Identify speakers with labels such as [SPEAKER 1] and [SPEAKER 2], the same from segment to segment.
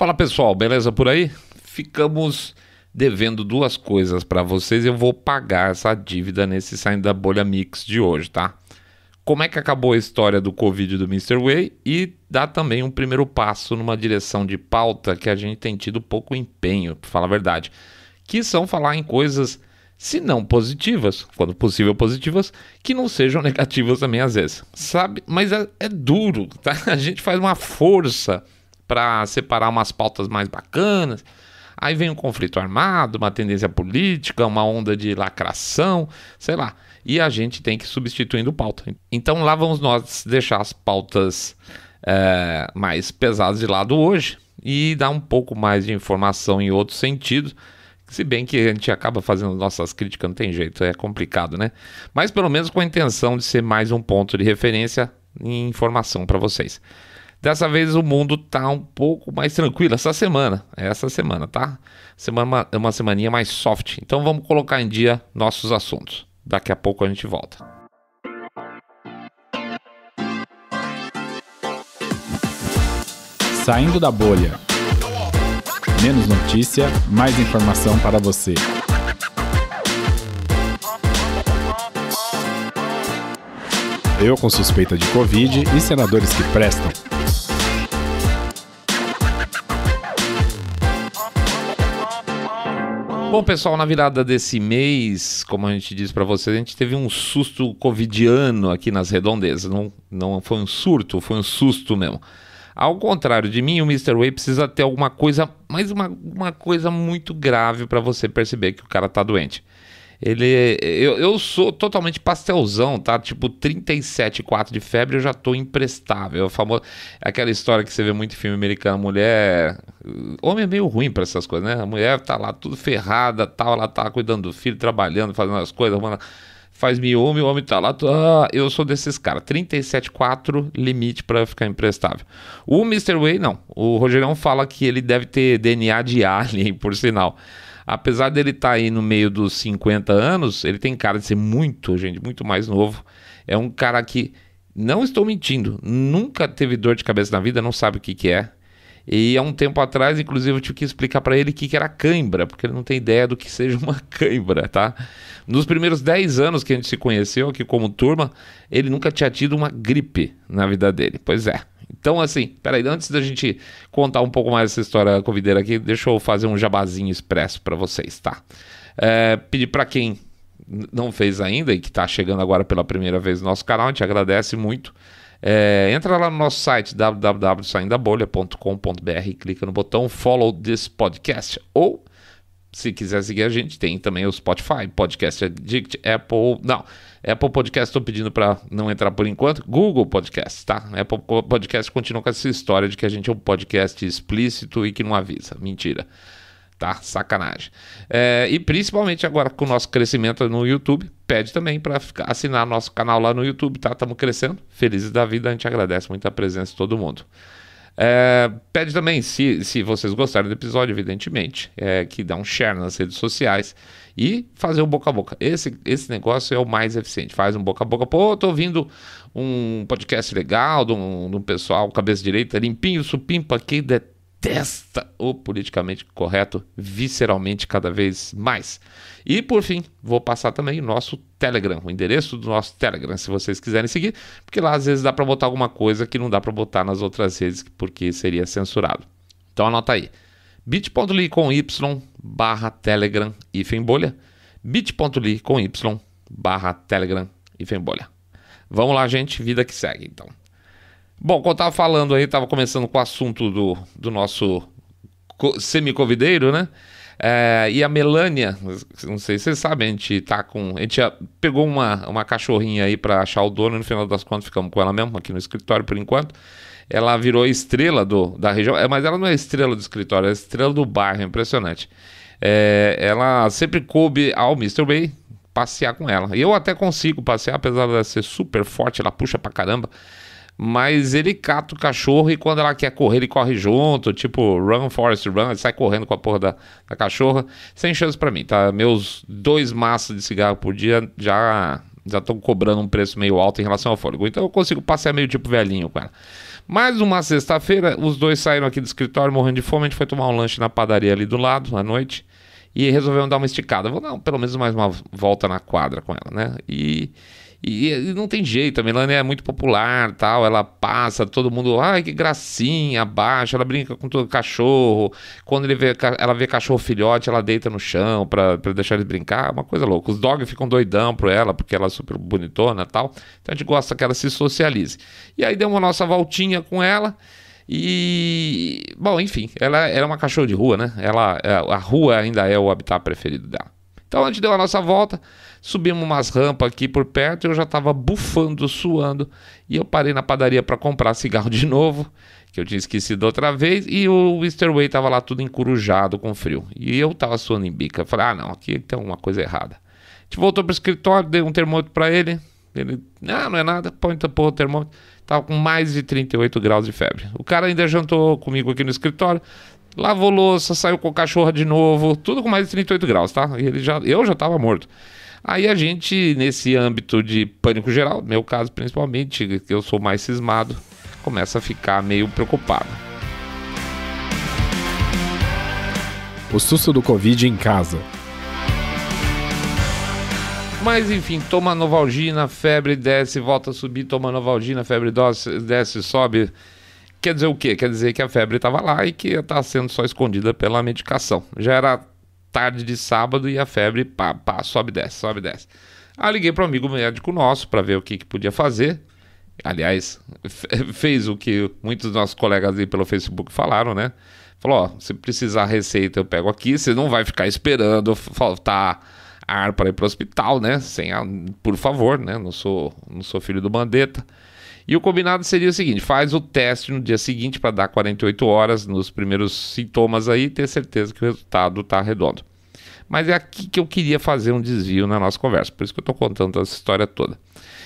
[SPEAKER 1] Fala pessoal, beleza por aí? Ficamos devendo duas coisas para vocês e eu vou pagar essa dívida nesse Saindo da Bolha Mix de hoje, tá? Como é que acabou a história do Covid do Mr. Way e dá também um primeiro passo numa direção de pauta que a gente tem tido pouco empenho, para falar a verdade, que são falar em coisas, se não positivas, quando possível positivas, que não sejam negativas também às vezes, sabe? Mas é duro, tá? A gente faz uma força para separar umas pautas mais bacanas, aí vem um conflito armado, uma tendência política, uma onda de lacração, sei lá, e a gente tem que ir substituindo pauta. Então lá vamos nós deixar as pautas mais pesadas de lado hoje e dar um pouco mais de informação em outros sentidos, se bem que a gente acaba fazendo nossas críticas, não tem jeito, é complicado, né? Mas pelo menos com a intenção de ser mais um ponto de referência em informação para vocês. Dessa vez o mundo tá um pouco mais tranquilo essa semana, tá? Semana é uma semaninha mais soft, então vamos colocar em dia nossos assuntos. Daqui a pouco a gente volta.
[SPEAKER 2] Saindo da bolha. Menos notícia, mais informação para você. Eu com suspeita de Covid e senadores que prestam.
[SPEAKER 1] Bom, pessoal, na virada desse mês, como a gente disse para vocês, a gente teve um susto covidiano aqui nas redondezas. Não foi um surto, foi um susto mesmo. Ao contrário de mim, o Mr. Way precisa ter alguma coisa, mas uma coisa muito grave para você perceber que o cara tá doente. Eu sou totalmente pastelzão, tá? Tipo 37,4 de febre, eu já tô imprestável. Aquela história que você vê muito em filme americano, mulher... Homem é meio ruim pra essas coisas, né? A mulher tá lá tudo ferrada, tal, ela tá cuidando do filho, trabalhando, fazendo as coisas, faz miome, o homem tá lá... eu sou desses caras, 37,4 limite pra ficar imprestável. O Mr. Way, não. O Rogerão fala que ele deve ter DNA de alien, por sinal. Apesar dele estar aí no meio dos 50 anos, ele tem cara de ser muito mais novo. É um cara que, não estou mentindo, nunca teve dor de cabeça na vida, não sabe o que é. E há um tempo atrás, inclusive, eu tive que explicar para ele o que era cãibra, porque ele não tem ideia do que seja uma cãibra, tá? Nos primeiros 10 anos que a gente se conheceu aqui como turma, ele nunca tinha tido uma gripe na vida dele. Pois é. Então, assim, peraí, antes da gente contar um pouco mais essa história covideira aqui, deixa eu fazer um jabazinho expresso para vocês, tá? Pedir para quem não fez ainda e que está chegando agora pela primeira vez no nosso canal, a gente agradece muito. Entra lá no nosso site www.saindabolha.com.br e clica no botão Follow this podcast. Ou, se quiser seguir a gente, tem também o Spotify, Podcast Addict, Apple Podcast estou pedindo para não entrar por enquanto, Google Podcast, tá? Apple Podcast continua com essa história de que a gente é um podcast explícito e que não avisa, mentira, tá? Sacanagem. E principalmente agora com o nosso crescimento no YouTube, pede também para assinar nosso canal lá no YouTube, tá? Estamos crescendo, felizes da vida, a gente agradece muito a presença de todo mundo. Pede também, se vocês gostaram do episódio, evidentemente, que dá um share nas redes sociais e fazer um boca a boca. Esse negócio é o mais eficiente. Faz um boca a boca. Pô, tô ouvindo um podcast legal de um pessoal cabeça direita, limpinho, supimpa, que detesta o politicamente correto visceralmente cada vez mais. E por fim, vou passar também o nosso Telegram, o endereço do nosso Telegram, se vocês quiserem seguir, porque lá às vezes dá para botar alguma coisa que não dá para botar nas outras redes, porque seria censurado. Então anota aí, bit.ly/Telegram-bolha, bit.ly/Telegram-bolha. Vamos lá, gente, vida que segue, então. Bom, como eu estava falando aí, estava começando com o assunto do nosso semi-covideiro, né? E a Melânia, não sei se vocês sabem, a gente pegou uma cachorrinha aí para achar o dono, no final das contas ficamos com ela mesmo aqui no escritório por enquanto. Ela virou estrela da região, mas ela não é estrela do escritório, é estrela do bairro, é impressionante. Ela sempre coube ao Mr. Way passear com ela. E eu até consigo passear, apesar de ela ser super forte, ela puxa pra caramba. Mas ele cata o cachorro e quando ela quer correr, ele corre junto, tipo run, Forrest run, ele sai correndo com a porra da cachorra, sem chance pra mim, tá? Meus 2 maços de cigarro por dia já estão cobrando um preço meio alto em relação ao fôlego, então eu consigo passear meio tipo velhinho com ela. Mais uma sexta-feira, os dois saíram aqui do escritório morrendo de fome, a gente foi tomar um lanche na padaria ali do lado, à noite, e resolvemos dar uma esticada. Vou dar pelo menos mais uma volta na quadra com ela, né? E não tem jeito, a Melanie é muito popular, tal, ela passa, todo mundo, ai que gracinha, abaixa, ela brinca com todo cachorro, quando ela vê cachorro filhote, ela deita no chão pra deixar eles brincar, uma coisa louca. Os dogs ficam doidão por ela, porque ela é super bonitona e tal, então a gente gosta que ela se socialize. E aí demos a nossa voltinha com ela, e, bom, enfim, ela era uma cachorra de rua, né? A rua ainda é o habitat preferido dela. Então a gente deu a nossa volta, subimos umas rampas aqui por perto, eu já estava bufando, suando, e eu parei na padaria para comprar cigarro de novo, que eu tinha esquecido outra vez, e o Easterway estava lá tudo encurujado com frio. E eu estava suando em bica. Eu falei, não, aqui tem uma coisa errada. A gente voltou para o escritório, dei um termômetro para ele, não é nada, põe o termômetro. Estava com mais de 38 graus de febre. O cara ainda jantou comigo aqui no escritório, lavou louça, saiu com a cachorra de novo, tudo com mais de 38 graus, tá? Eu já estava morto. Aí a gente, nesse âmbito de pânico geral, no meu caso principalmente, que eu sou mais cismado, começa a ficar meio preocupado.
[SPEAKER 2] O susto do Covid em casa.
[SPEAKER 1] Mas enfim, toma Novalgina, febre desce, volta a subir, toma Novalgina, febre desce, sobe. Quer dizer o quê? Quer dizer que a febre estava lá e que está sendo só escondida pela medicação. Já era tarde de sábado e a febre sobe e desce, sobe e desce. Aí liguei para um amigo médico nosso para ver o que podia fazer. Aliás, fez o que muitos dos nossos colegas aí pelo Facebook falaram, né? Falou, se precisar receita eu pego aqui, você não vai ficar esperando faltar ar para ir para o hospital, né? Por favor, né? Não sou filho do Mandetta. E o combinado seria o seguinte, faz o teste no dia seguinte para dar 48 horas nos primeiros sintomas aí e ter certeza que o resultado está redondo. Mas é aqui que eu queria fazer um desvio na nossa conversa, por isso que eu estou contando essa história toda.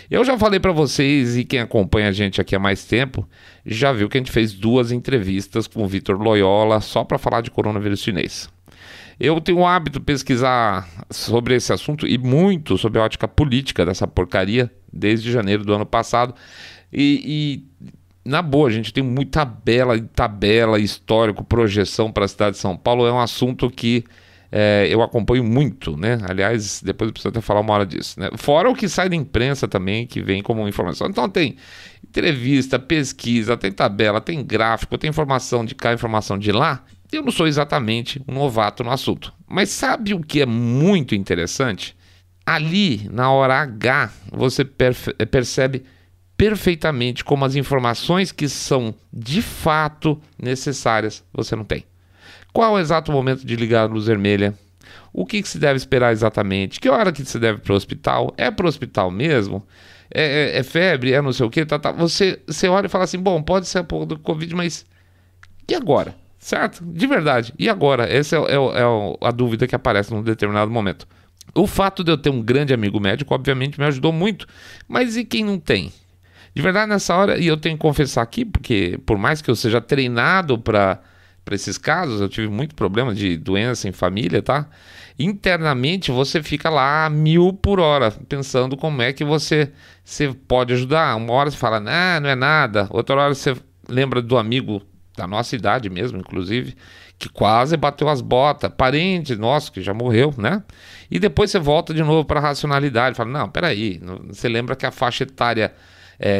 [SPEAKER 1] Eu já falei para vocês, e quem acompanha a gente aqui há mais tempo, já viu que a gente fez 2 entrevistas com o Vitor Loyola só para falar de coronavírus chinês. Eu tenho o hábito de pesquisar sobre esse assunto e muito sobre a ótica política dessa porcaria desde janeiro do ano passado. E na boa, a gente tem muita tabela, histórico, projeção para a cidade de São Paulo. É um assunto que eu acompanho muito, né? Aliás, depois eu preciso até falar uma hora disso, né? Fora o que sai da imprensa também, que vem como informação. Então tem entrevista, pesquisa, tem tabela, tem gráfico, tem informação de cá, informação de lá. Eu não sou exatamente um novato no assunto. Mas sabe o que é muito interessante? Ali, na hora H, você percebe perfeitamente como as informações que são de fato necessárias você não tem. Qual é o exato momento de ligar a luz vermelha? O que se deve esperar exatamente? Que hora que se deve para o hospital? É para o hospital mesmo? É febre? É não sei o que? Você olha e fala assim, bom, pode ser a porra do Covid, mas e agora? Certo? De verdade. E agora? Essa é a dúvida que aparece num determinado momento. O fato de eu ter um grande amigo médico, obviamente, me ajudou muito. Mas e quem não tem? De verdade, nessa hora, e eu tenho que confessar aqui, porque por mais que eu seja treinado para esses casos, eu tive muito problema de doença em família, tá? Internamente, você fica lá a 1000 por hora, pensando como é que você pode ajudar. Uma hora você fala, não é nada. Outra hora você lembra do amigo da nossa idade mesmo, inclusive, que quase bateu as botas, parente nosso que já morreu, né? E depois você volta de novo para a racionalidade, fala, não, peraí, você lembra que a faixa etária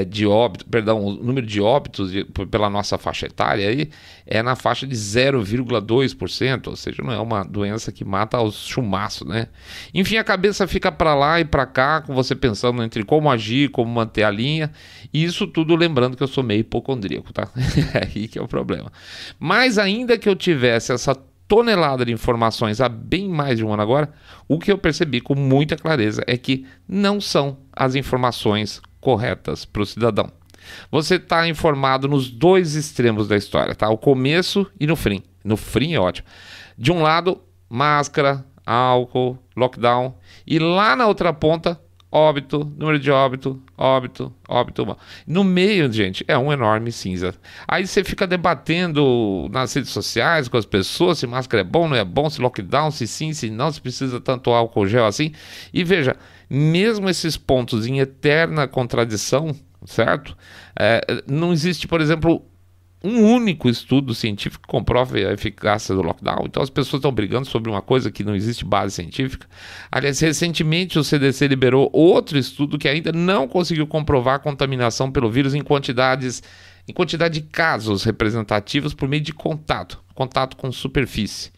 [SPEAKER 1] de óbito, perdão, o número de óbitos pela nossa faixa etária aí é na faixa de 0,2%, ou seja, não é uma doença que mata aos chumaços, né? Enfim, a cabeça fica para lá e para cá, com você pensando entre como agir, como manter a linha, e isso tudo lembrando que eu sou meio hipocondríaco, tá? É aí que é o problema. Mas ainda que eu tivesse essa tonelada de informações há bem mais de um ano agora, o que eu percebi com muita clareza é que não são as informações corretas para o cidadão. Você está informado nos 2 extremos da história, tá? O começo e no fim. No fim é ótimo. De um lado, máscara, álcool, lockdown. E lá na outra ponta, óbito, número de óbito. No meio, gente, é um enorme cinza. Aí você fica debatendo nas redes sociais com as pessoas se máscara é bom, não é bom, se lockdown, se sim, se não, se precisa tanto álcool gel assim. E veja, mesmo esses pontos em eterna contradição, certo? Não existe, por exemplo, um único estudo científico que comprove a eficácia do lockdown. Então as pessoas estão brigando sobre uma coisa que não existe base científica. Aliás, recentemente o CDC liberou outro estudo que ainda não conseguiu comprovar a contaminação pelo vírus em quantidade de casos representativos por meio de contato com superfície.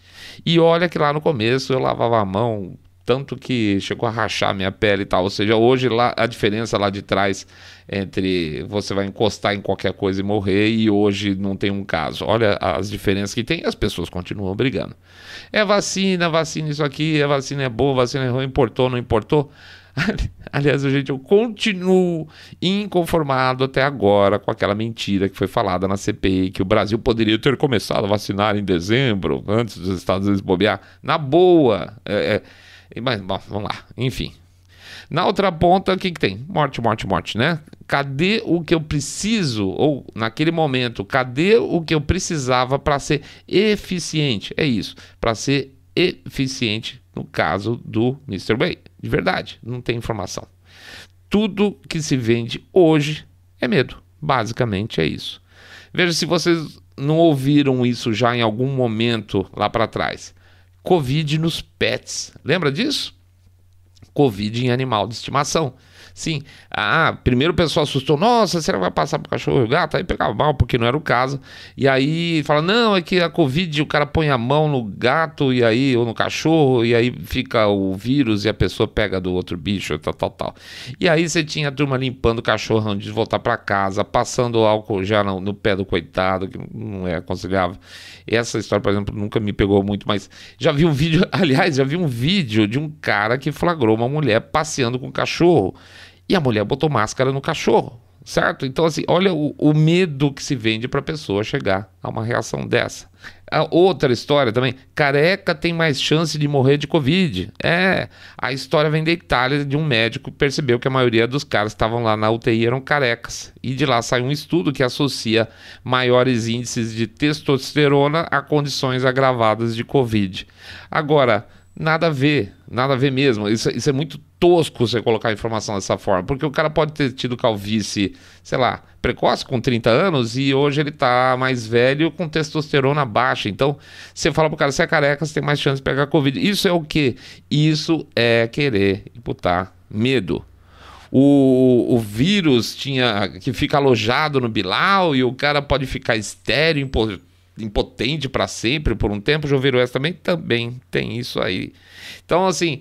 [SPEAKER 1] E olha que lá no começo eu lavava a mão, tanto que chegou a rachar minha pele e tal. Ou seja, hoje lá, a diferença lá de trás entre você vai encostar em qualquer coisa e morrer e hoje não tem um caso. Olha as diferenças que tem e as pessoas continuam brigando. É vacina isso aqui, vacina é boa, vacina é ruim, importou, não importou. Aliás, gente, eu continuo inconformado até agora com aquela mentira que foi falada na CPI, que o Brasil poderia ter começado a vacinar em dezembro, antes dos Estados Unidos bobear. Na boa. Mas, bom, vamos lá. Enfim. Na outra ponta, o que tem? Morte, né? Cadê o que eu preciso? Ou, naquele momento, cadê o que eu precisava para ser eficiente? É isso. Para ser eficiente no caso do Mr. Way. De verdade, não tem informação. Tudo que se vende hoje é medo. Basicamente é isso. Veja se vocês não ouviram isso já em algum momento lá para trás. Covid nos pets. Lembra disso? Covid em animal de estimação. Sim, primeiro o pessoal assustou, nossa, será que vai passar pro cachorro e o gato? Aí pegava mal, porque não era o caso. E aí fala, não, é que a Covid, o cara põe a mão no gato e aí, ou no cachorro, e aí fica o vírus e a pessoa pega do outro bicho, tal. E aí você tinha a turma limpando o cachorro antes de voltar para casa, passando álcool já no pé do coitado, que não é aconselhável. Essa história, por exemplo, nunca me pegou muito, mas já vi um vídeo de um cara que flagrou uma mulher passeando com o cachorro. E a mulher botou máscara no cachorro, certo? Então, assim, olha o medo que se vende para a pessoa chegar a uma reação dessa. A outra história também, careca tem mais chance de morrer de Covid. A história vem da Itália, de um médico que percebeu que a maioria dos caras que estavam lá na UTI eram carecas. E de lá saiu um estudo que associa maiores índices de testosterona a condições agravadas de Covid. Agora, nada a ver mesmo. Isso é muito tosco você colocar a informação dessa forma, porque o cara pode ter tido calvície, sei lá, precoce com 30 anos e hoje ele tá mais velho com testosterona baixa. Então, você fala pro cara, você é careca, você tem mais chance de pegar Covid. Isso é o quê? Isso é querer imputar medo. O vírus que fica alojado no Bilal e o cara pode ficar estéril, impotente para sempre por um tempo. Já ouviram essa também? Também tem isso aí. Então, assim,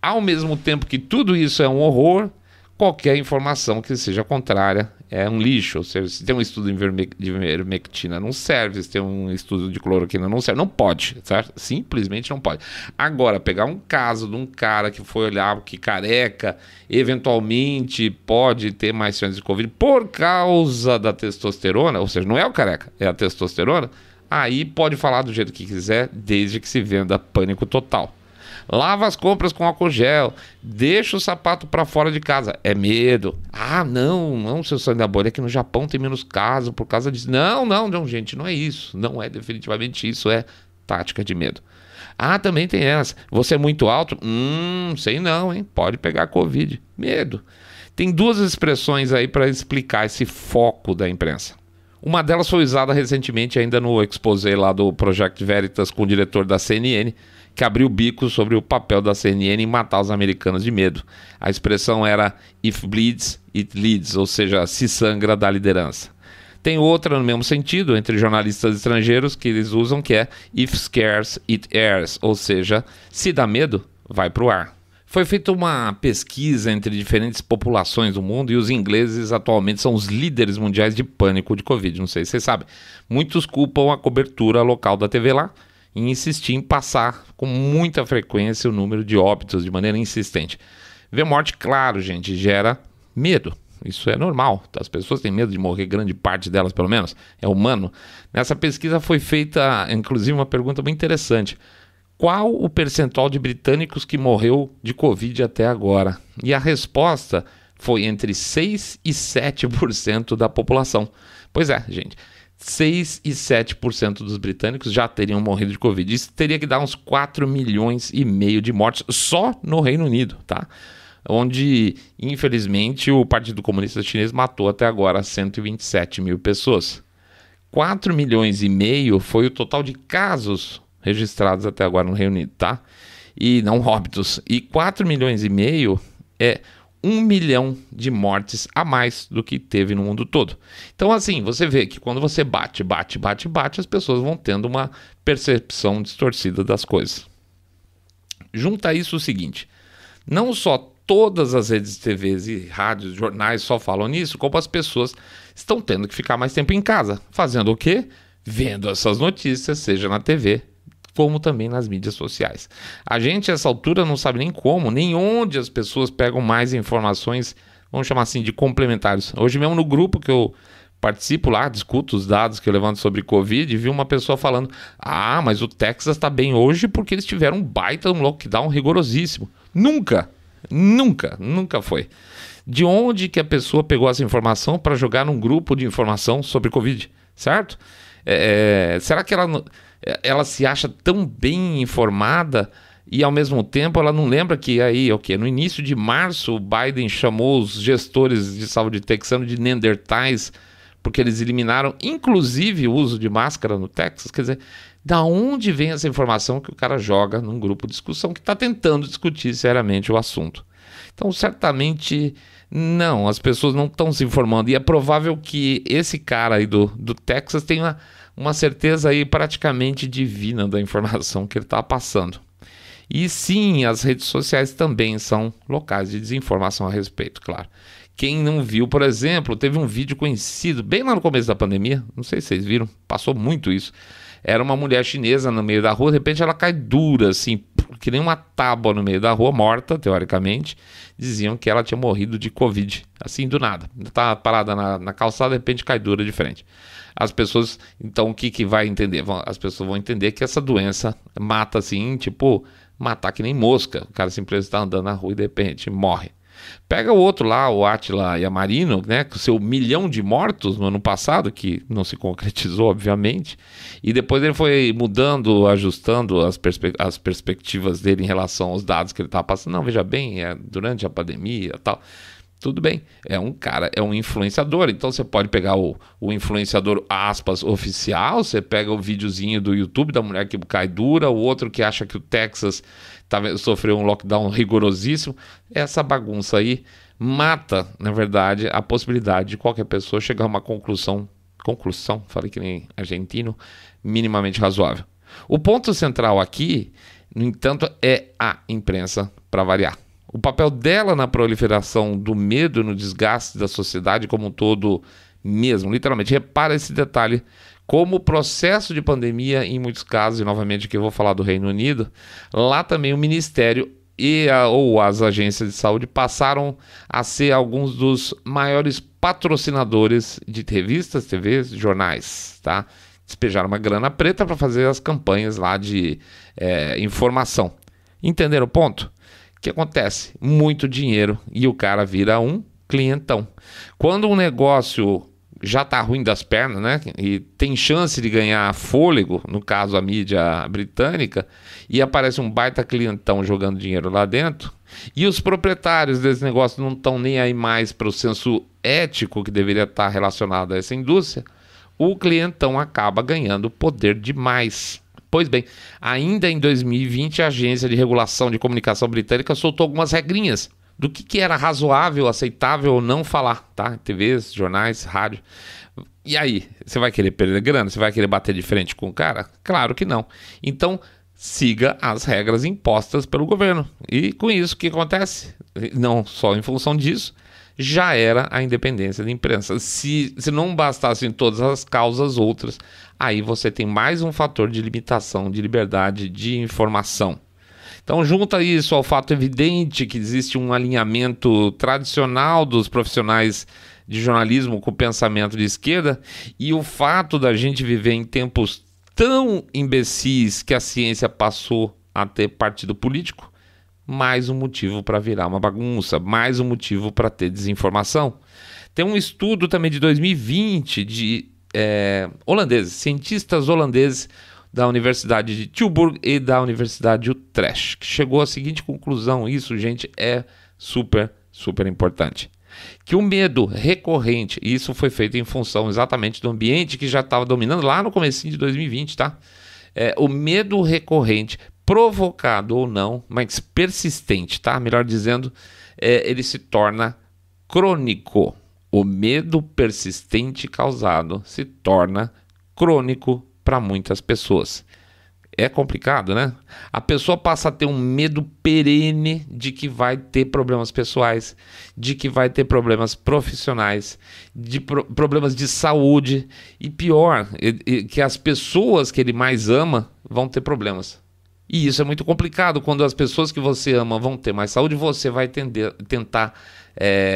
[SPEAKER 1] ao mesmo tempo que tudo isso é um horror, qualquer informação que seja contrária é um lixo. Ou seja, se tem um estudo de ivermectina, não serve. Se tem um estudo de cloroquina, não serve. Não pode, certo? Simplesmente não pode. Agora, pegar um caso de um cara que foi olhar que careca, eventualmente pode ter mais chance de Covid por causa da testosterona, ou seja, não é o careca, é a testosterona, aí pode falar do jeito que quiser, desde que se venda pânico total. Lava as compras com álcool gel, deixa o sapato para fora de casa, é medo. Não, seu sangue da bolha, é que no Japão tem menos casos por causa disso. Não, gente, não é isso, não é definitivamente isso, é tática de medo. Também tem essa, você é muito alto? Sei não, hein, pode pegar Covid, medo. Tem duas expressões aí para explicar esse foco da imprensa. Uma delas foi usada recentemente ainda no exposé lá do Project Veritas com o diretor da CNN, que abriu o bico sobre o papel da CNN em matar os americanos de medo. A expressão era "if bleeds, it leads", ou seja, se sangra, dá liderança. Tem outra no mesmo sentido, entre jornalistas estrangeiros, que eles usam, que é "if scares, it airs", ou seja, se dá medo, vai pro ar. Foi feita uma pesquisa entre diferentes populações do mundo e os ingleses atualmente são os líderes mundiais de pânico de Covid. Não sei se vocês sabem. Muitos culpam a cobertura local da TV lá e insistir em passar com muita frequência o número de óbitos de maneira insistente. Ver morte, claro, gente, gera medo. Isso é normal. As pessoas têm medo de morrer, grande parte delas, pelo menos. É humano. Nessa pesquisa foi feita, inclusive, uma pergunta bem interessante. Qual o percentual de britânicos que morreu de Covid até agora? E a resposta foi entre 6% e 7% da população. Pois é, gente. 6 e 7% dos britânicos já teriam morrido de Covid. Isso teria que dar uns 4,5 milhões de mortes só no Reino Unido, tá? onde, infelizmente, o Partido Comunista Chinês matou até agora 127 mil pessoas. 4,5 milhões foi o total de casos registrados até agora no Reino Unido, tá? E não óbitos. E 4,5 milhões é 1 milhão de mortes a mais do que teve no mundo todo. Então, assim, você vê que quando você bate, as pessoas vão tendo uma percepção distorcida das coisas. Junta a isso o seguinte: não só todas as redes de TVs e rádios, jornais só falam nisso, como as pessoas estão tendo que ficar mais tempo em casa. Fazendo o quê? Vendo essas notícias, seja na TV, como também nas mídias sociais. A gente, a essa altura, não sabe nem como, nem onde as pessoas pegam mais informações, vamos chamar assim, de complementares. Hoje mesmo no grupo que eu participo lá, discuto os dados que eu levanto sobre Covid, vi uma pessoa falando: mas o Texas está bem hoje porque eles tiveram um baita lockdown rigorosíssimo. Nunca foi. De onde que a pessoa pegou essa informação para jogar num grupo de informação sobre Covid, certo? Será que ela se acha tão bem informada e ao mesmo tempo ela não lembra que no início de março o Biden chamou os gestores de saúde texanos de neandertais porque eles eliminaram inclusive o uso de máscara no Texas? Quer dizer, da onde vem essa informação que o cara joga num grupo de discussão que está tentando discutir seriamente o assunto? Então, certamente, não, as pessoas não estão se informando. E é provável que esse cara aí do Texas tenha uma certeza aí praticamente divina da informação que ele está passando. E sim, as redes sociais também são locais de desinformação a respeito, claro. Quem não viu, por exemplo, teve um vídeo conhecido bem lá no começo da pandemia, não sei se vocês viram, passou muito isso. Era uma mulher chinesa no meio da rua, de repente ela cai dura, assim, que nem uma tábua no meio da rua, morta, teoricamente. Diziam que ela tinha morrido de Covid, assim, do nada. Tá parada na calçada, de repente cai dura de frente. As pessoas, então, o que vai entender? As pessoas vão entender que essa doença mata, assim, tipo, matar que nem mosca. O cara simplesmente está andando na rua e de repente morre. Pega o outro lá, o Átila Yamarino, né, com seu 1 milhão de mortos no ano passado, que não se concretizou, obviamente, e depois ele foi mudando, ajustando as perspectivas dele em relação aos dados que ele estava passando. Não, veja bem, durante a pandemia e tal. Tudo bem, é um cara, é um influenciador, então você pode pegar o influenciador, aspas, oficial, você pega o videozinho do YouTube da mulher que cai dura, o outro que acha que o Texas sofreu um lockdown rigorosíssimo. Essa bagunça aí mata, na verdade, a possibilidade de qualquer pessoa chegar a uma conclusão, falei que nem argentino, minimamente razoável. O ponto central aqui, no entanto, é a imprensa, para variar. O papel dela na proliferação do medo e no desgaste da sociedade como um todo mesmo, literalmente. Repara esse detalhe, como o processo de pandemia, em muitos casos, e novamente aqui eu vou falar do Reino Unido, lá também o Ministério ou as agências de saúde passaram a ser alguns dos maiores patrocinadores de revistas, TVs, jornais, tá? Despejaram uma grana preta para fazer as campanhas lá de informação. Entenderam o ponto? O que acontece? Muito dinheiro e o cara vira um clientão. Quando um negócio já está ruim das pernas, né, e tem chance de ganhar fôlego, no caso a mídia britânica, e aparece um baita clientão jogando dinheiro lá dentro, e os proprietários desse negócio não estão nem aí mais para o senso ético que deveria estar relacionado a essa indústria, o clientão acaba ganhando poder demais. Pois bem, ainda em 2020, a Agência de Regulação de Comunicação Britânica soltou algumas regrinhas do que era razoável, aceitável ou não falar, tá? TVs, jornais, rádio. E aí, você vai querer perder grana? Você vai querer bater de frente com o cara? Claro que não. Então, siga as regras impostas pelo governo. E com isso, o que acontece? Não só em função disso, já era a independência da imprensa. Se não bastassem todas as causas outras, aí você tem mais um fator de limitação de liberdade de informação. Então junta isso ao fato evidente que existe um alinhamento tradicional dos profissionais de jornalismo com o pensamento de esquerda e o fato da gente viver em tempos tão imbecis que a ciência passou a ter partido político, mais um motivo para virar uma bagunça, mais um motivo para ter desinformação. Tem um estudo também de 2020 de holandeses, cientistas holandeses da Universidade de Tilburg e da Universidade de Utrecht, que chegou à seguinte conclusão. Isso, gente, é Super, super importante. Que o medo recorrente, e isso foi feito em função exatamente do ambiente que já estava dominando lá no comecinho de 2020, tá? O medo recorrente, provocado ou não, mas persistente, tá? Melhor dizendo, ele se torna crônico. O medo persistente causado se torna crônico para muitas pessoas. É complicado, né? A pessoa passa a ter um medo perene de que vai ter problemas pessoais, de que vai ter problemas profissionais, de problemas de saúde e pior, que as pessoas que ele mais ama vão ter problemas. E isso é muito complicado. Quando as pessoas que você ama vão ter mais saúde, você vai tentar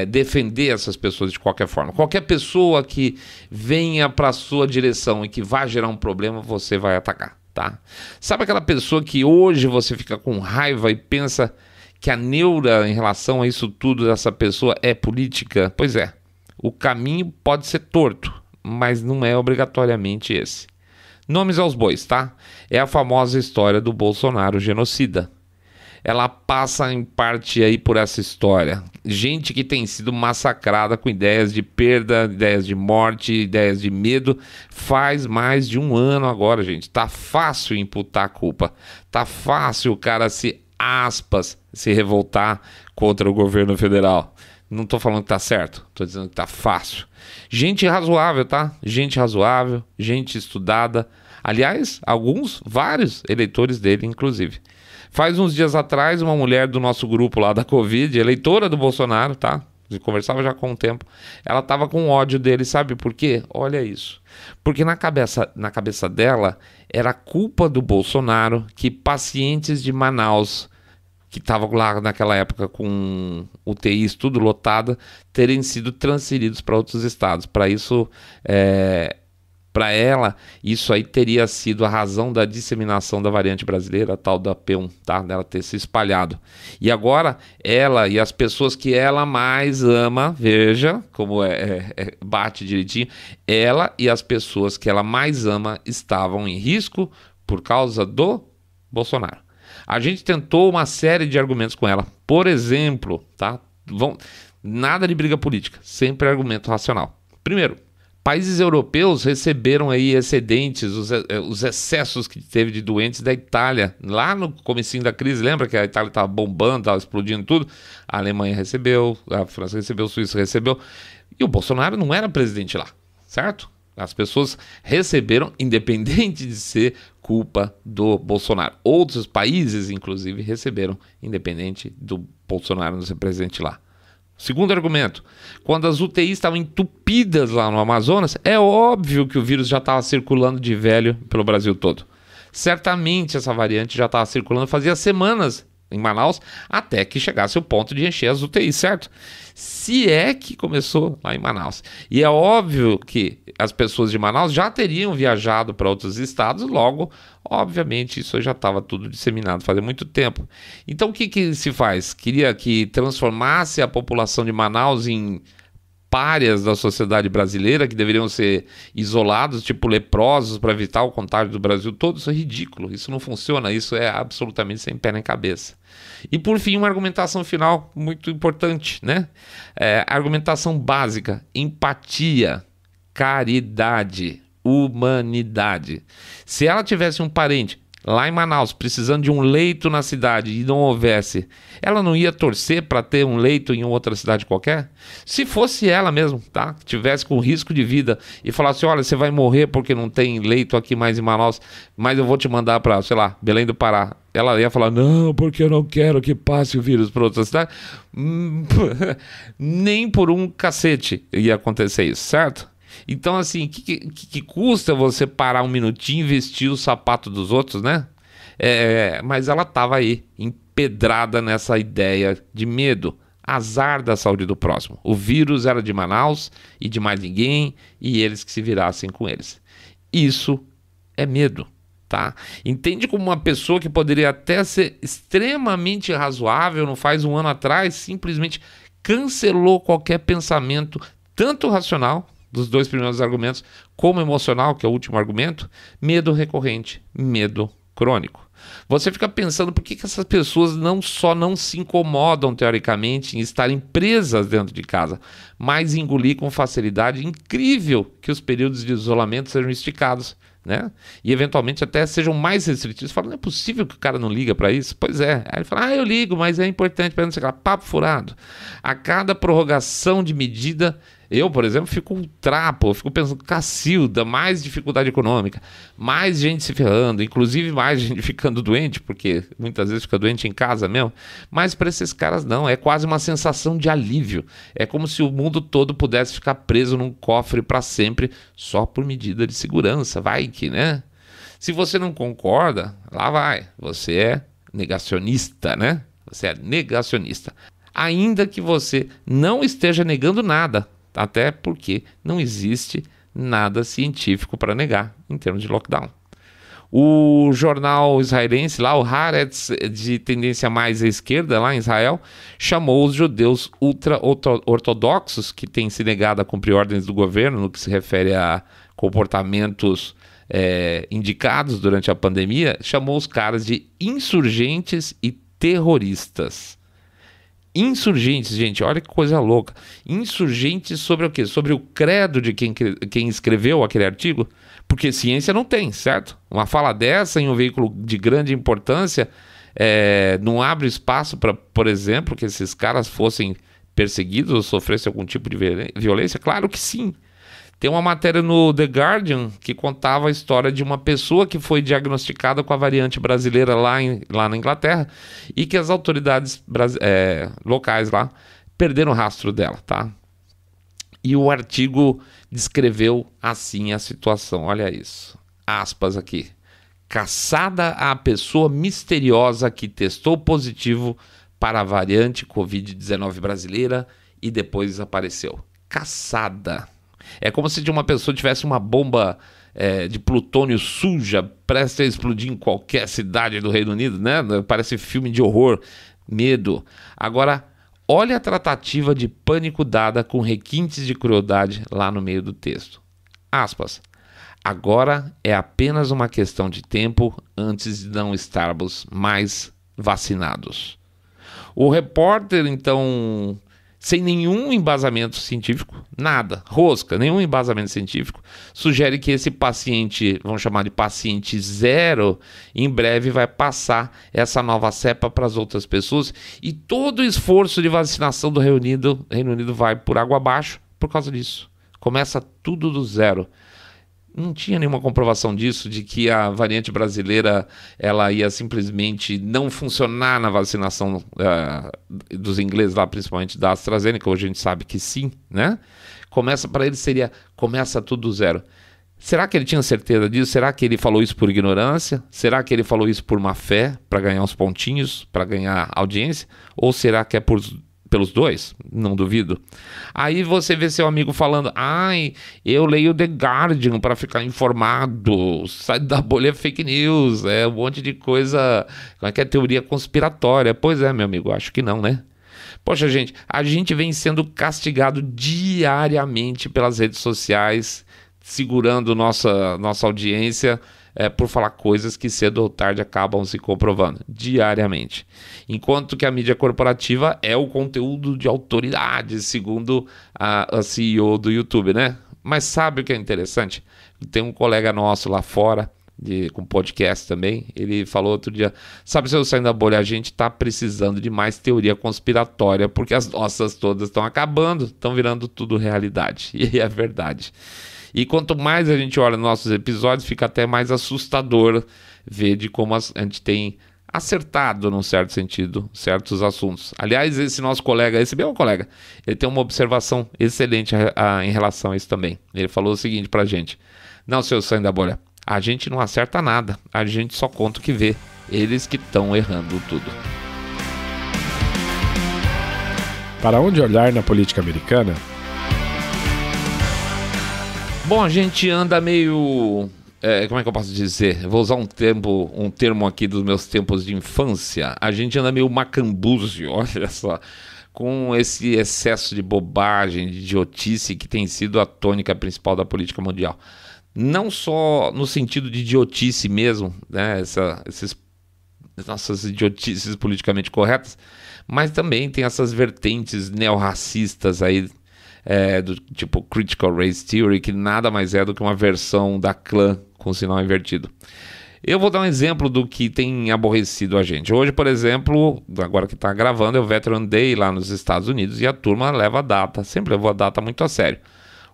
[SPEAKER 1] defender essas pessoas de qualquer forma. Qualquer pessoa que venha para a sua direção e que vai gerar um problema, você vai atacar. Tá? Sabe aquela pessoa que hoje você fica com raiva e pensa que a neura em relação a isso tudo dessa pessoa é política? Pois é, o caminho pode ser torto, mas não é obrigatoriamente esse. Nomes aos bois, tá? É a famosa história do Bolsonaro genocida. Ela passa em parte aí por essa história. Gente que tem sido massacrada com ideias de perda, ideias de morte, ideias de medo, faz mais de um ano agora, gente. Tá fácil imputar a culpa. Tá fácil o cara se revoltar contra o governo federal. Não tô falando que tá certo, tô dizendo que tá fácil. Gente razoável, tá? Gente razoável, gente estudada. Aliás, vários eleitores dele, inclusive. Faz uns dias atrás, uma mulher do nosso grupo lá da Covid, eleitora do Bolsonaro, tá? Conversava já com o tempo. Ela tava com ódio dele, sabe por quê? Olha isso. Porque na cabeça dela, era culpa do Bolsonaro que pacientes de Manaus, que estavam lá naquela época com UTIs tudo lotada, terem sido transferidos para outros estados. Para isso, para ela, isso aí teria sido a razão da disseminação da variante brasileira, a tal da P1, tá? Dela ter se espalhado. E agora, ela e as pessoas que ela mais ama, veja como bate direitinho, ela e as pessoas que ela mais ama estavam em risco por causa do Bolsonaro. A gente tentou uma série de argumentos com ela. Por exemplo, tá? Nada de briga política, sempre argumento racional. Primeiro, países europeus receberam aí excedentes, os excessos que teve de doentes da Itália. Lá no comecinho da crise, lembra que a Itália estava bombando, estava explodindo tudo? A Alemanha recebeu, a França recebeu, a Suíça recebeu. E o Bolsonaro não era presidente lá, certo? As pessoas receberam, independente de ser culpa do Bolsonaro. Outros países, inclusive, receberam, independente do Bolsonaro não ser presidente lá. Segundo argumento, quando as UTIs estavam entupidas lá no Amazonas, é óbvio que o vírus já estava circulando de velho pelo Brasil todo. Certamente essa variante já estava circulando fazia semanas em Manaus, até que chegasse o ponto de encher as UTIs, certo? Se é que começou lá em Manaus. E é óbvio que as pessoas de Manaus já teriam viajado para outros estados, logo, obviamente, isso já estava tudo disseminado fazia muito tempo. Então, o que se faz? Queria que transformasse a população de Manaus em párias da sociedade brasileira, que deveriam ser isolados, tipo leprosos, para evitar o contágio do Brasil todo. Isso é ridículo, isso não funciona, isso é absolutamente sem pé nem cabeça. E por fim, uma argumentação final muito importante, né? Argumentação básica: empatia, caridade, humanidade. Se ela tivesse um parente lá em Manaus precisando de um leito na cidade e não houvesse, ela não ia torcer para ter um leito em outra cidade qualquer? Se fosse ela mesmo, tá? Tivesse com risco de vida e falasse: olha, você vai morrer porque não tem leito aqui mais em Manaus, mas eu vou te mandar para, sei lá, Belém do Pará. Ela ia falar: não, porque eu não quero que passe o vírus para outra cidade. Nem por um cacete ia acontecer isso, certo? Então, assim, que custa você parar um minutinho e vestir o sapato dos outros, né? Mas ela estava aí, empedrada nessa ideia de medo. Azar da saúde do próximo. O vírus era de Manaus e de mais ninguém, e eles que se virassem com eles. Isso é medo, tá? Entende como uma pessoa que poderia até ser extremamente razoável, não faz um ano atrás, simplesmente cancelou qualquer pensamento, tanto racional, dos dois primeiros argumentos, como emocional, que é o último argumento. Medo recorrente, medo crônico. Você fica pensando por que essas pessoas não se incomodam, teoricamente, em estarem presas dentro de casa, mas engolir com facilidade. Incrível que os períodos de isolamento sejam esticados, né? E eventualmente até sejam mais restritivos. Fala, não é possível que o cara não liga para isso? Pois é. Aí ele fala, eu ligo, mas é importante para não sei o que lá. Papo furado. A cada prorrogação de medida, eu, por exemplo, fico um trapo, eu fico pensando, Cacilda, mais dificuldade econômica, mais gente se ferrando, inclusive mais gente ficando doente, porque muitas vezes fica doente em casa mesmo, mas para esses caras não, é quase uma sensação de alívio, é como se o mundo todo pudesse ficar preso num cofre para sempre, só por medida de segurança, vai que, né? Se você não concorda, lá vai, você é negacionista, né? Você é negacionista, ainda que você não esteja negando nada, até porque não existe nada científico para negar em termos de lockdown. O jornal israelense, lá, o Haaretz, de tendência mais à esquerda, lá em Israel, chamou os judeus ultra-ortodoxos, que têm se negado a cumprir ordens do governo, no que se refere a comportamentos indicados durante a pandemia, chamou os caras de insurgentes e terroristas. Insurgentes, gente, olha que coisa louca. Insurgentes sobre o quê? Sobre o credo de quem escreveu aquele artigo? Porque ciência não tem, certo? Uma fala dessa em um veículo de grande importância não abre espaço para, por exemplo, que esses caras fossem perseguidos ou sofressem algum tipo de violência? Claro que sim. Tem uma matéria no The Guardian que contava a história de uma pessoa que foi diagnosticada com a variante brasileira lá na Inglaterra e que as autoridades locais lá perderam o rastro dela, tá? E o artigo descreveu assim a situação, olha isso, aspas aqui. Caçada a pessoa misteriosa que testou positivo para a variante Covid-19 brasileira e depois desapareceu. Caçada. É como se de uma pessoa tivesse uma bomba de plutônio suja prestes a explodir em qualquer cidade do Reino Unido, né? Parece filme de horror, medo. Agora, olha a tratativa de pânico dada com requintes de crueldade lá no meio do texto. Aspas. Agora é apenas uma questão de tempo antes de não estarmos mais vacinados. O repórter, então, sem nenhum embasamento científico, nada, rosca, nenhum embasamento científico, sugere que esse paciente, vamos chamar de paciente zero, em breve vai passar essa nova cepa para as outras pessoas e todo o esforço de vacinação do Reino Unido vai por água abaixo por causa disso. Começa tudo do zero. Não tinha nenhuma comprovação disso, de que a variante brasileira ela ia simplesmente não funcionar na vacinação dos ingleses lá, principalmente da AstraZeneca. Hoje a gente sabe que sim, né? Para ele começa tudo do zero. Será que ele tinha certeza disso? Será que ele falou isso por ignorância? Será que ele falou isso por má fé, para ganhar uns pontinhos, para ganhar audiência? Ou será que é pelos dois? Não duvido. Aí você vê seu amigo falando, eu leio The Guardian para ficar informado, sai da bolha fake news, um monte de coisa, como é que é, teoria conspiratória. Pois é, meu amigo, acho que não, né? Poxa, gente, a gente vem sendo castigado diariamente pelas redes sociais, segurando nossa audiência, por falar coisas que cedo ou tarde acabam se comprovando, diariamente. Enquanto que a mídia corporativa é o conteúdo de autoridade, segundo a CEO do YouTube, né? Mas sabe o que é interessante? Tem um colega nosso lá fora, com podcast também, ele falou outro dia, sabe, se eu sair da bolha, a gente está precisando de mais teoria conspiratória, porque as nossas todas estão acabando, estão virando tudo realidade. E é verdade. E quanto mais a gente olha nos nossos episódios, fica até mais assustador ver de como a gente tem acertado, num certo sentido, certos assuntos. Aliás, esse mesmo colega, ele tem uma observação excelente em relação a isso também. Ele falou o seguinte pra gente: não, seu sangue da bolha, a gente não acerta nada, a gente só conta o que vê. Eles que estão errando tudo.
[SPEAKER 2] Para onde olhar na política americana?
[SPEAKER 1] Bom, a gente anda meio... como é que eu posso dizer? Eu vou usar um termo aqui dos meus tempos de infância. A gente anda meio macambúzio, olha só, com esse excesso de bobagem, de idiotice que tem sido a tônica principal da política mundial. não só no sentido de idiotice mesmo, né, nossas idiotices politicamente corretas, mas também tem essas vertentes neorracistas aí, do tipo Critical Race Theory, que nada mais é do que uma versão da clã com sinal invertido. Eu vou dar um exemplo do que tem aborrecido a gente. Hoje, por exemplo, agora que está gravando, é o Veteran Day lá nos Estados Unidos e a turma leva a data, sempre levou a data muito a sério.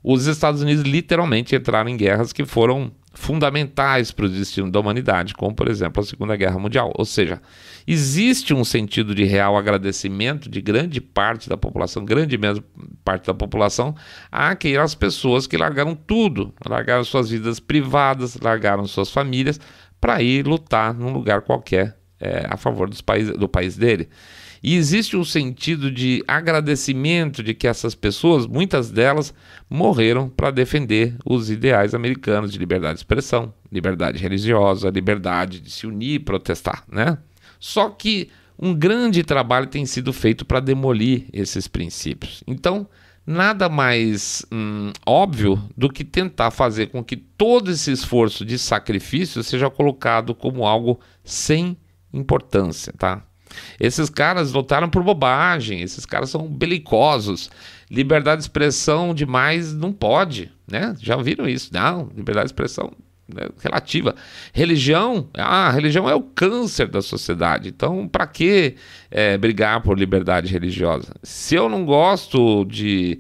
[SPEAKER 1] Os Estados Unidos literalmente entraram em guerras que foram fundamentais para o destino da humanidade, como, por exemplo, a Segunda Guerra Mundial. Ou seja, existe um sentido de real agradecimento de grande parte da população, grande mesmo parte da população, àquelas pessoas que largaram tudo, largaram suas vidas privadas, largaram suas famílias, para ir lutar num lugar qualquer a favor do país dele. E existe um sentido de agradecimento de que essas pessoas, muitas delas, morreram para defender os ideais americanos de liberdade de expressão, liberdade religiosa, liberdade de se unir e protestar, né? Só que um grande trabalho tem sido feito para demolir esses princípios. Então, nada mais óbvio do que tentar fazer com que todo esse esforço de sacrifício seja colocado como algo sem importância, tá? Esses caras lutaram por bobagem, esses caras são belicosos. Liberdade de expressão demais não pode, né? Já viram isso? Não, liberdade de expressão relativa. Religião, religião é o câncer da sociedade. Então, para que brigar por liberdade religiosa? Se eu não gosto de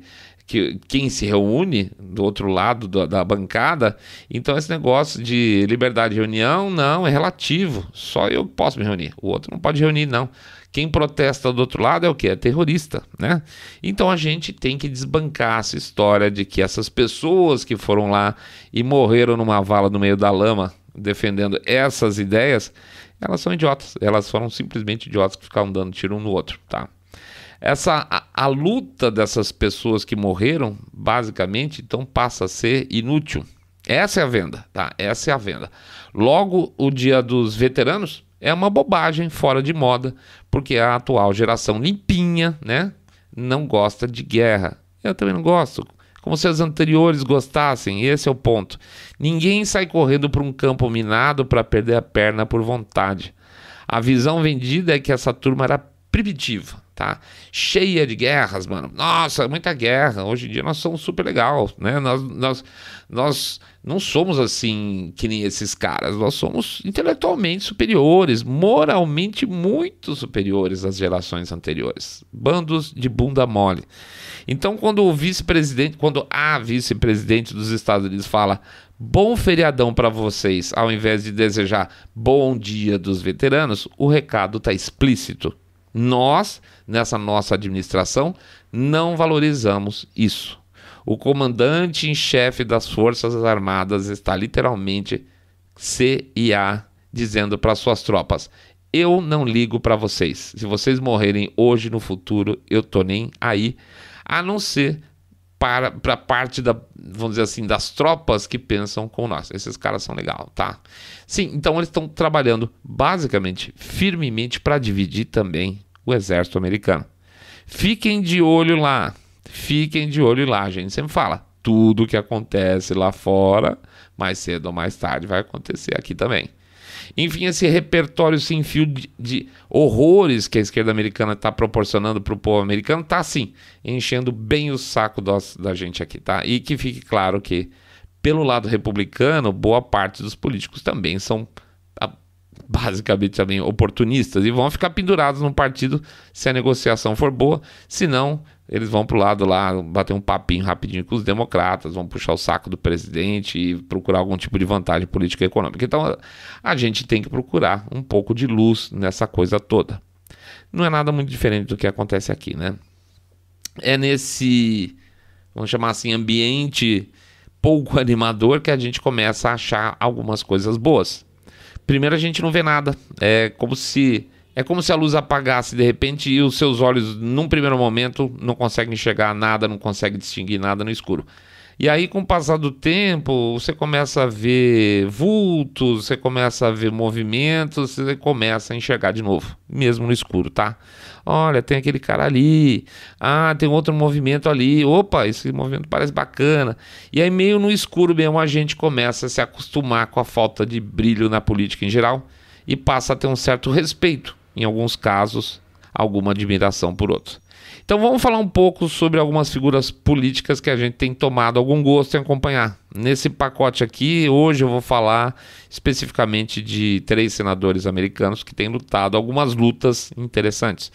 [SPEAKER 1] quem se reúne do outro lado da bancada, então esse negócio de liberdade de reunião, não, é relativo. Só eu posso me reunir, o outro não pode reunir, não. Quem protesta do outro lado é o quê? É terrorista, né? Então a gente tem que desbancar essa história de que essas pessoas que foram lá e morreram numa vala no meio da lama defendendo essas ideias, elas são idiotas. Elas foram simplesmente idiotas que ficavam dando tiro um no outro, tá? A luta dessas pessoas que morreram, basicamente, então passa a ser inútil. Essa é a venda, tá? Essa é a venda. Logo, o Dia dos Veteranos é uma bobagem fora de moda, porque a atual geração limpinha, né, não gosta de guerra. Eu também não gosto. Como se as anteriores gostassem, esse é o ponto. Ninguém sai correndo para um campo minado para perder a perna por vontade. A visão vendida é que essa turma era primitiva, tá? Cheia de guerras, mano. Nossa, muita guerra. Hoje em dia nós somos super legais, né? Nós não somos assim que nem esses caras. Nós somos intelectualmente superiores, moralmente muito superiores às gerações anteriores. Bandos de bunda mole. Então, quando a vice-presidente dos Estados Unidos fala bom feriadão para vocês, ao invés de desejar bom dia dos veteranos, o recado está explícito. Nós, nessa nossa administração, não valorizamos isso. O comandante em chefe das Forças Armadas está literalmente CIA dizendo para suas tropas: eu não ligo para vocês. Se vocês morrerem hoje, no futuro, eu tô nem aí. A não ser para parte vamos dizer assim, das tropas que pensam com nós. Esses caras são legais, tá? Sim, então eles estão trabalhando basicamente, firmemente, para dividir também o exército americano. Fiquem de olho lá, a gente sempre fala, tudo que acontece lá fora, mais cedo ou mais tarde vai acontecer aqui também. Enfim, esse repertório sem fio de horrores que a esquerda americana está proporcionando para o povo americano está, sim, enchendo bem o saco da gente aqui, tá? E que fique claro que, pelo lado republicano, boa parte dos políticos também são basicamente também oportunistas e vão ficar pendurados no partido se a negociação for boa, senão eles vão pro lado lá, bater um papinho rapidinho com os democratas, vão puxar o saco do presidente e procurar algum tipo de vantagem política e econômica. Então a gente tem que procurar um pouco de luz nessa coisa toda. Não é nada muito diferente do que acontece aqui, né? É nesse, vamos chamar assim, ambiente pouco animador que a gente começa a achar algumas coisas boas. Primeiro, a gente não vê nada. É como se a luz apagasse de repente e os seus olhos, num primeiro momento, não conseguem enxergar nada, não conseguem distinguir nada no escuro. E aí, com o passar do tempo, você começa a ver vultos, você começa a ver movimentos, você começa a enxergar de novo, mesmo no escuro, tá? Olha, tem aquele cara ali, tem outro movimento ali, opa, esse movimento parece bacana. E aí, meio no escuro mesmo, a gente começa a se acostumar com a falta de brilho na política em geral e passa a ter um certo respeito, em alguns casos, alguma admiração por outros. Então vamos falar um pouco sobre algumas figuras políticas que a gente tem tomado algum gosto em acompanhar. Nesse pacote aqui, hoje eu vou falar especificamente de 3 senadores americanos que têm lutado algumas lutas interessantes.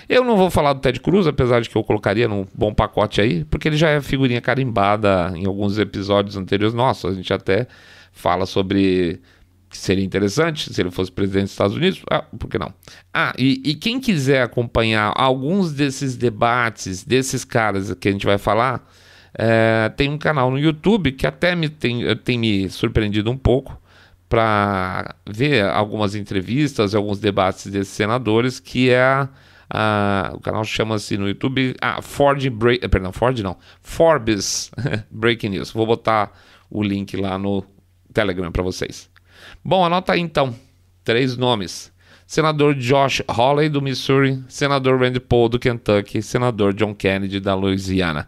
[SPEAKER 1] Eu não vou falar do Ted Cruz, apesar de que eu colocaria num bom pacote aí, porque ele já é figurinha carimbada em alguns episódios anteriores nossos. A gente até fala sobre que seria interessante se ele fosse presidente dos Estados Unidos. Por que não? E quem quiser acompanhar alguns desses debates, desses caras que a gente vai falar, tem um canal no YouTube que até tem me surpreendido um pouco para ver algumas entrevistas, alguns debates desses senadores, que é o canal chama-se no YouTube Forbes Breaking News. Vou botar o link lá no Telegram para vocês. Bom, anota aí então, 3 nomes. Senador Josh Hawley, do Missouri, senador Rand Paul, do Kentucky, senador John Kennedy, da Louisiana.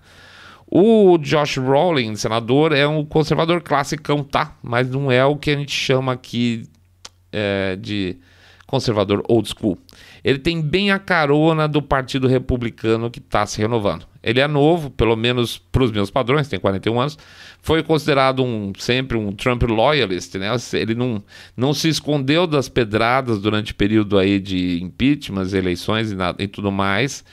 [SPEAKER 1] O Josh Hawley, senador, é um conservador classicão, tá? Mas não é o que a gente chama aqui de conservador old school. Ele tem bem a carona do Partido Republicano que está se renovando. Ele é novo, pelo menos para os meus padrões, tem 41 anos. Foi considerado sempre um Trump loyalist, né? Ele não se escondeu das pedradas durante o período aí de impeachment, eleições e tudo mais.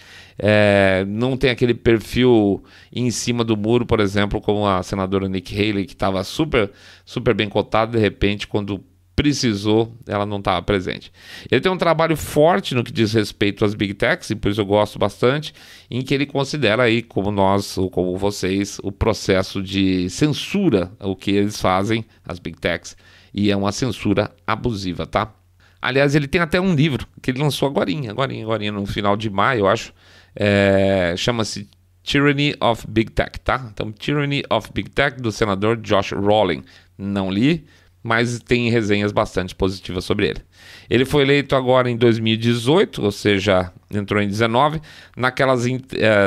[SPEAKER 1] Não tem aquele perfil em cima do muro, por exemplo, como a senadora Nikki Haley, que estava super, super bem cotada, de repente, quando precisou, ela não estava presente. Ele tem um trabalho forte no que diz respeito às Big Techs, e por isso eu gosto bastante, em que ele considera aí, como nós, ou como vocês, o processo de censura, o que eles fazem, as Big Techs, e é uma censura abusiva, tá? Aliás, ele tem até um livro que ele lançou agorinha, no final de maio, eu acho, chama-se Tyranny of Big Tech, tá? Então, Tyranny of Big Tech, do senador Josh Hawley. Não li, mas tem resenhas bastante positivas sobre ele. Ele foi eleito agora em 2018, ou seja, entrou em 19, naquelas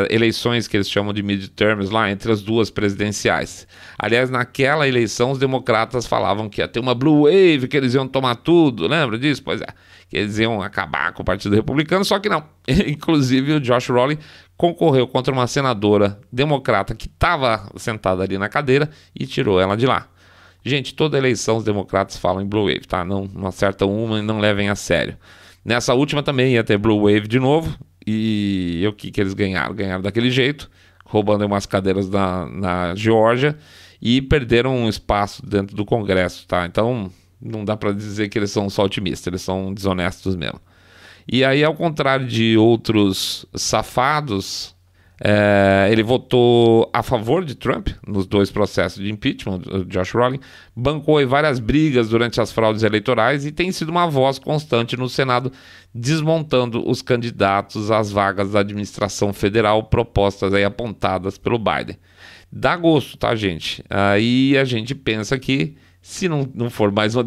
[SPEAKER 1] eleições que eles chamam de midterms lá, entre as duas presidenciais. Aliás, naquela eleição os democratas falavam que ia ter uma blue wave, que eles iam tomar tudo, lembra disso? Pois é, que eles iam acabar com o Partido Republicano, só que não. Inclusive o Josh Hawley concorreu contra uma senadora democrata que estava sentada ali na cadeira e tirou ela de lá. Gente, toda eleição os democratas falam em Blue Wave, tá? Não acertam uma e não levem a sério. Nessa última também ia ter Blue Wave de novo. E o que eles ganharam? Ganharam daquele jeito, roubando umas cadeiras na Geórgia e perderam um espaço dentro do Congresso, tá? Então não dá pra dizer que eles são só otimistas, eles são desonestos mesmo. E aí, ao contrário de outros safados, ele votou a favor de Trump nos 2 processos de impeachment. O Josh Hawley bancou aí várias brigas durante as fraudes eleitorais e tem sido uma voz constante no Senado, desmontando os candidatos às vagas da administração federal propostas aí, apontadas pelo Biden. Dá gosto, tá, gente? Aí a gente pensa que, se não for mais uma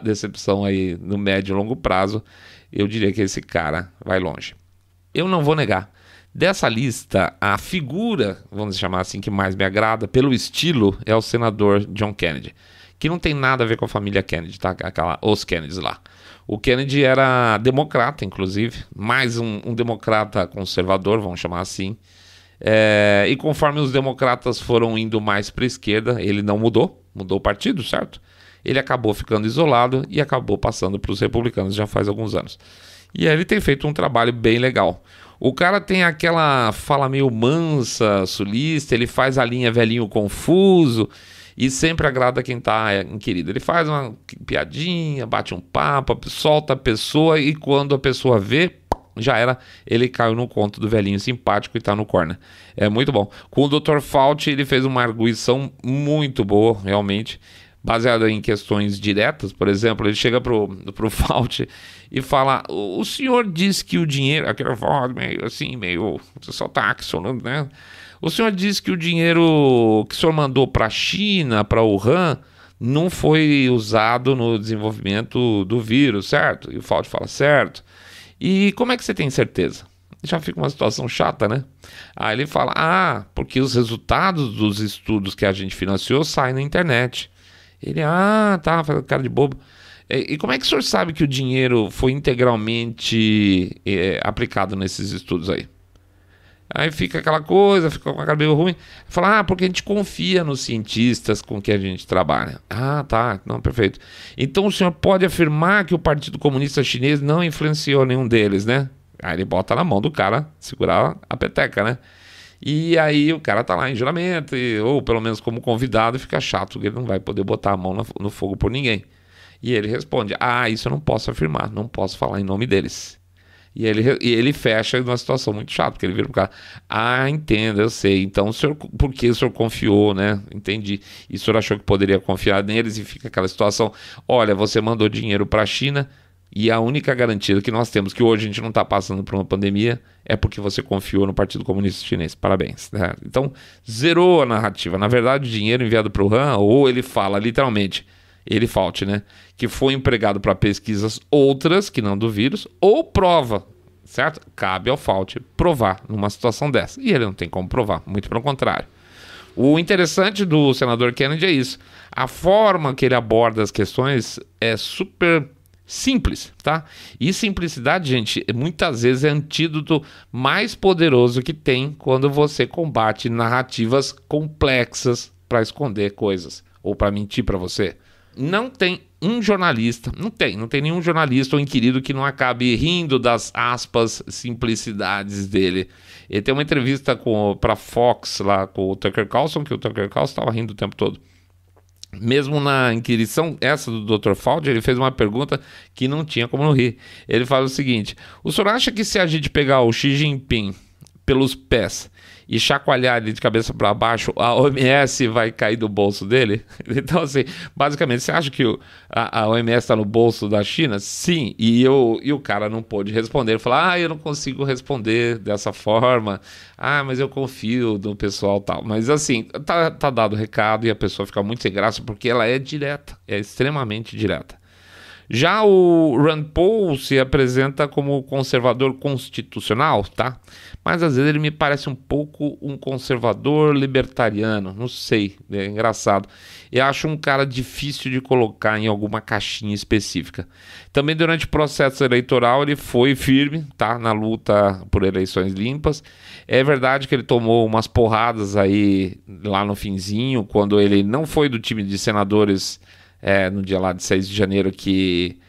[SPEAKER 1] decepção aí no médio e longo prazo, eu diria que esse cara vai longe. Eu não vou negar. Dessa lista, a figura, vamos chamar assim, que mais me agrada, pelo estilo, é o senador John Kennedy, que não tem nada a ver com a família Kennedy, tá? Os Kennedys lá. O Kennedy era democrata, inclusive, mais um democrata conservador, vamos chamar assim. E conforme os democratas foram indo mais para a esquerda, ele não mudou o partido, certo? Ele acabou ficando isolado e acabou passando para os republicanos já faz alguns anos. E aí ele tem feito um trabalho bem legal. O cara tem aquela fala meio mansa, sulista, ele faz a linha velhinho confuso e sempre agrada quem tá inquirido. Ele faz uma piadinha, bate um papo, solta a pessoa e quando a pessoa vê, já era, ele caiu no conto do velhinho simpático e tá no corner. É muito bom. Com o Dr. Fauci, ele fez uma arguição muito boa, realmente, baseada em questões diretas. Por exemplo, ele chega pro Fauci e fala: o senhor disse que o dinheiro, aquela voz meio assim, meio sotaque, né? O senhor disse que o dinheiro que o senhor mandou para a China, para Wuhan, não foi usado no desenvolvimento do vírus, certo? E o Fauci fala, certo. E como é que você tem certeza? Já fica uma situação chata, né? Aí ele fala, porque os resultados dos estudos que a gente financiou saem na internet. Ele, tá, faz cara de bobo. E como é que o senhor sabe que o dinheiro foi integralmente aplicado nesses estudos aí? Aí fica aquela coisa, fica com a cara meio ruim. Fala, porque a gente confia nos cientistas com que a gente trabalha. Tá, não, perfeito. Então o senhor pode afirmar que o Partido Comunista Chinês não influenciou nenhum deles, né? Aí ele bota na mão do cara, segurar a peteca, né? E aí o cara tá lá em juramento, ou pelo menos como convidado, fica chato, porque ele não vai poder botar a mão no fogo por ninguém. E ele responde, isso eu não posso afirmar, não posso falar em nome deles. E ele fecha numa situação muito chata, porque ele vira pro cara, entendo, eu sei, então por que o senhor confiou, né? Entendi. E o senhor achou que poderia confiar neles, e fica aquela situação, olha, você mandou dinheiro para a China, e a única garantia que nós temos, que hoje a gente não está passando por uma pandemia, é porque você confiou no Partido Comunista Chinês. Parabéns. Né? Então, zerou a narrativa. Na verdade, o dinheiro enviado para o Wuhan, ou ele fala literalmente, ele Fauci, né? Que foi empregado para pesquisas outras, que não do vírus, ou prova, certo? Cabe ao Fauci provar numa situação dessa. E ele não tem como provar, muito pelo contrário. O interessante do senador Kennedy é isso. A forma que ele aborda as questões é super simples, tá? E simplicidade, gente, muitas vezes é antídoto mais poderoso que tem quando você combate narrativas complexas para esconder coisas ou para mentir para você. Não tem um jornalista, não tem nenhum jornalista ou inquirido que não acabe rindo das aspas simplicidades dele. Ele tem uma entrevista para Fox lá com o Tucker Carlson, que o Tucker Carlson estava rindo o tempo todo. Mesmo na inquirição essa do Dr. Fauci, ele fez uma pergunta que não tinha como não rir. Ele fala o seguinte, o senhor acha que se a gente pegar o Xi Jinping pelos pés e chacoalhar ele de cabeça para baixo, a OMS vai cair do bolso dele? Então, assim, basicamente, você acha que a OMS está no bolso da China? Sim, e o cara não pôde responder. Ele falou, eu não consigo responder dessa forma, mas eu confio no pessoal tal. Mas, assim, tá dado o recado e a pessoa fica muito sem graça porque ela é direta, é extremamente direta. Já o Rand Paul se apresenta como conservador constitucional, tá? Mas às vezes ele me parece um pouco um conservador libertariano, não sei, é engraçado. Eu acho um cara difícil de colocar em alguma caixinha específica. Também durante o processo eleitoral ele foi firme, tá? Na luta por eleições limpas. É verdade que ele tomou umas porradas aí lá no finzinho, quando ele não foi do time de senadores no dia lá de 6 de janeiro que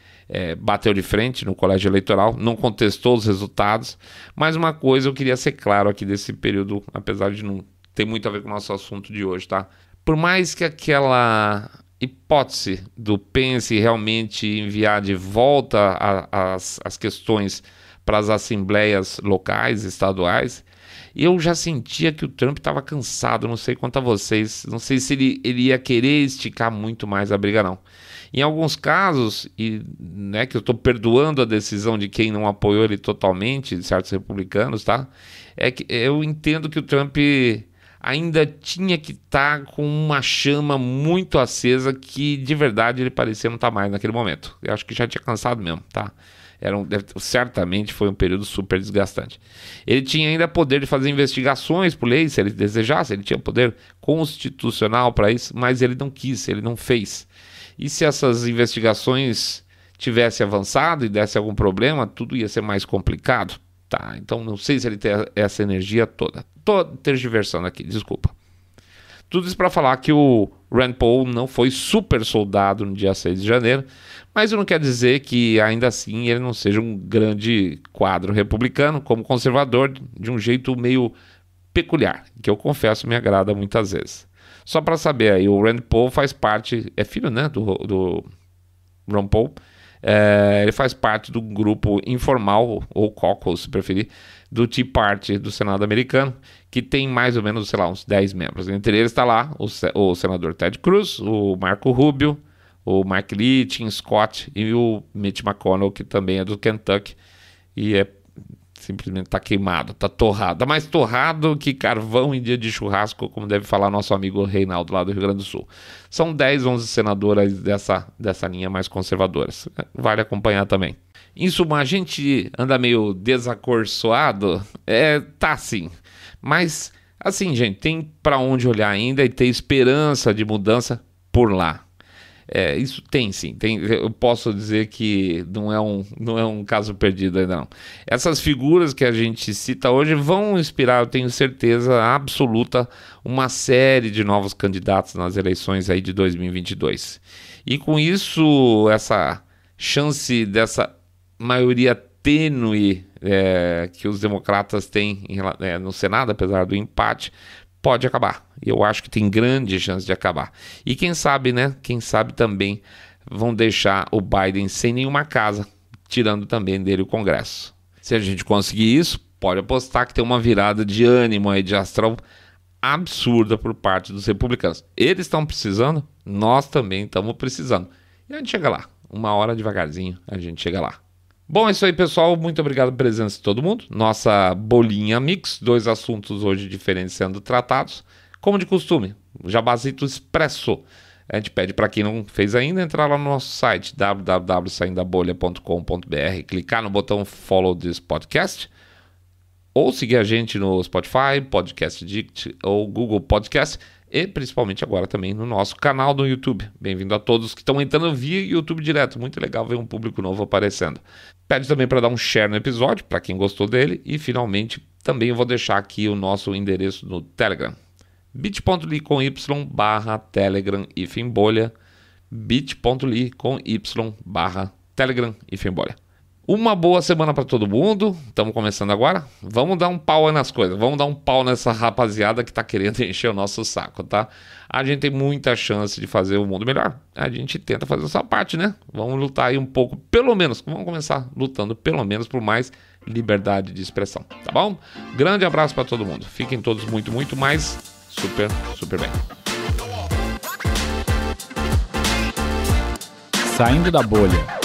[SPEAKER 1] bateu de frente no colégio eleitoral, não contestou os resultados, mas uma coisa eu queria ser claro aqui desse período, apesar de não ter muito a ver com o nosso assunto de hoje, tá? Por mais que aquela hipótese do Pence realmente enviar de volta as questões para as assembleias locais, estaduais, eu já sentia que o Trump estava cansado, não sei quanto a vocês, não sei se ele ia querer esticar muito mais a briga, não. Em alguns casos, que eu estou perdoando a decisão de quem não apoiou ele totalmente, de certos republicanos, tá? É que eu entendo que o Trump ainda tinha que estar com uma chama muito acesa que, de verdade, ele parecia não estar mais naquele momento. Eu acho que já tinha cansado mesmo, tá? Certamente foi um período super desgastante. Ele tinha ainda poder de fazer investigações por lei, se ele desejasse, ele tinha poder constitucional para isso, mas ele não quis, ele não fez. E se essas investigações tivessem avançado e desse algum problema, tudo ia ser mais complicado. Tá, então não sei se ele tem essa energia toda. Tô tergiversando aqui, desculpa. Tudo isso para falar que o Rand Paul não foi super soldado no dia 6 de janeiro, mas isso não quer dizer que ainda assim ele não seja um grande quadro republicano, como conservador, de um jeito meio peculiar, que eu confesso me agrada muitas vezes. Só para saber aí, o Rand Paul faz parte, é filho, né, do Ron Paul, ele faz parte do grupo informal, ou caucus, se preferir, do Tea Party do Senado americano, que tem mais ou menos, sei lá, uns 10 membros. Entre eles está lá o senador Ted Cruz, o Marco Rubio, o Mike Lee, Tim Scott e o Mitch McConnell, que também é do Kentucky e é simplesmente tá queimado, tá torrado. Tá mais torrado que carvão em dia de churrasco, como deve falar nosso amigo Reinaldo lá do Rio Grande do Sul. São 10, 11 senadoras dessa linha mais conservadoras. Vale acompanhar também. Em suma, a gente anda meio desacorçoado? Tá sim. Mas, assim, gente, tem para onde olhar ainda e ter esperança de mudança por lá. Isso tem sim, eu posso dizer que não é um caso perdido ainda não. Essas figuras que a gente cita hoje vão inspirar, eu tenho certeza absoluta, uma série de novos candidatos nas eleições aí de 2022. E com isso, essa chance dessa maioria tênue que os democratas têm no Senado, apesar do empate, pode acabar. Eu acho que tem grande chance de acabar. E quem sabe, né? Quem sabe também vão deixar o Biden sem nenhuma casa, tirando também dele o Congresso. Se a gente conseguir isso, pode apostar que tem uma virada de ânimo aí, de astral absurda por parte dos republicanos. Eles estão precisando, nós também estamos precisando. E a gente chega lá. Uma hora devagarzinho, a gente chega lá. Bom, é isso aí, pessoal. Muito obrigado pela presença de todo mundo. Nossa bolinha mix, 2 assuntos hoje diferentes sendo tratados. Como de costume, Jabazito Expresso. A gente pede para quem não fez ainda entrar lá no nosso site www.saindabolha.com.br, clicar no botão Follow this podcast ou seguir a gente no Spotify, Podcast Addict ou Google Podcast e principalmente agora também no nosso canal do YouTube. Bem-vindo a todos que estão entrando via YouTube direto. Muito legal ver um público novo aparecendo. Pede também para dar um share no episódio, para quem gostou dele. E finalmente também eu vou deixar aqui o nosso endereço no Telegram. bit.ly/Telegram-bolha, bit.ly/Telegram-bolha. Uma boa semana para todo mundo. Estamos começando agora. Vamos dar um pau aí nas coisas. Vamos dar um pau nessa rapaziada que está querendo encher o nosso saco, tá? A gente tem muita chance de fazer o mundo melhor. A gente tenta fazer essa parte, né? Vamos lutar aí um pouco, pelo menos. Vamos começar lutando pelo menos por mais liberdade de expressão, tá bom? Grande abraço para todo mundo. Fiquem todos muito, muito mais super, super bem.
[SPEAKER 2] Saindo da bolha.